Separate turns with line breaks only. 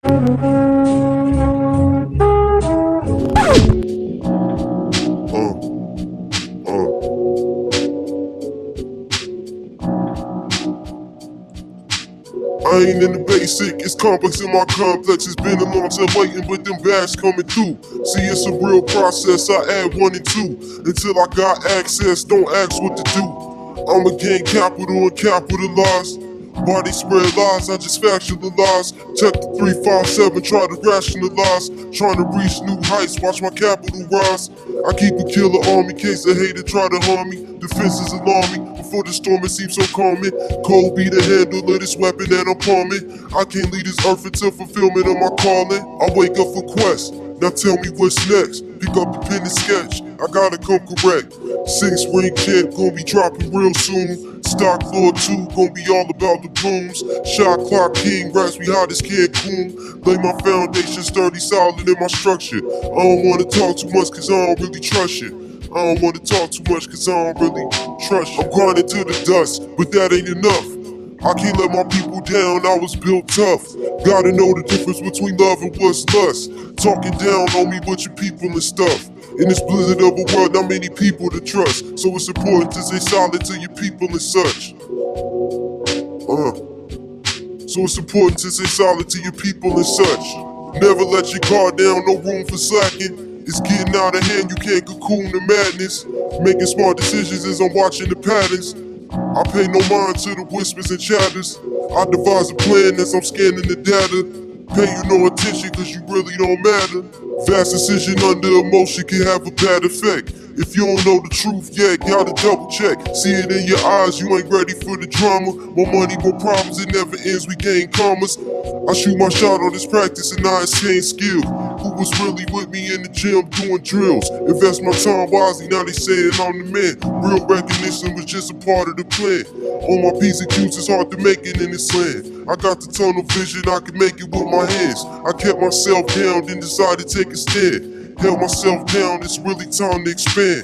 Uh, I ain't in the basic, it's complex in my complex. It's been a long time waiting, but them bags coming through. See, it's a real process, I add one and two. Until I got access, don't ask what to do. I'ma gain capital and capitalize. While they spread lies, I just factualize. Check the 357, try to rationalize. Trying to reach new heights, watch my capital rise. I keep a killer army, case a hater try to harm me. Defenses alarm me, before the storm it seems so calming. Cold be the handle of this weapon that I'm palming. I can't leave this earth until fulfillment of my calling. I wake up for quest, now tell me what's next. Pick up the pen and sketch, I gotta come correct. Six ring champ, gonna be dropping real soon. Stock floor 2, gonna be all about the blooms. Shot clock king, raps me hot as Cancun. Lay my foundation sturdy, solid in my structure. I don't wanna talk too much cause I don't really trust you. I don't wanna talk too much cause I don't really trust you. I'm grinding to the dust, but that ain't enough. I can't let my people down, I was built tough. Gotta know the difference between love and what's lust. Talking down on me with your people and stuff. In this blizzard of a world, not many people to trust. So it's important to stay solid to your people and such. So it's important to stay solid to your people and such. Never let your guard down, no room for slacking. It's getting out of hand, you can't cocoon the madness. Making smart decisions as I'm watching the patterns. I pay no mind to the whispers and chatters. I devise a plan as I'm scanning the data. Pay you no attention cause you really don't matter. Fast decision under emotion can have a bad effect. If you don't know the truth yet, gotta double check. See it in your eyes, you ain't ready for the drama. More money, more problems, it never ends, we gain commas. I shoot my shot on this practice and I exchange skill. Who was really with me in the gym doing drills? Invest my time wisely, now they saying I'm the man. Real recognition was just a part of the plan. On my P's and Q's, it's hard to make it in this land. I got the tunnel vision, I can make it with my hands. I kept myself down, then decided to take a stand. Held myself down, it's really time to expand.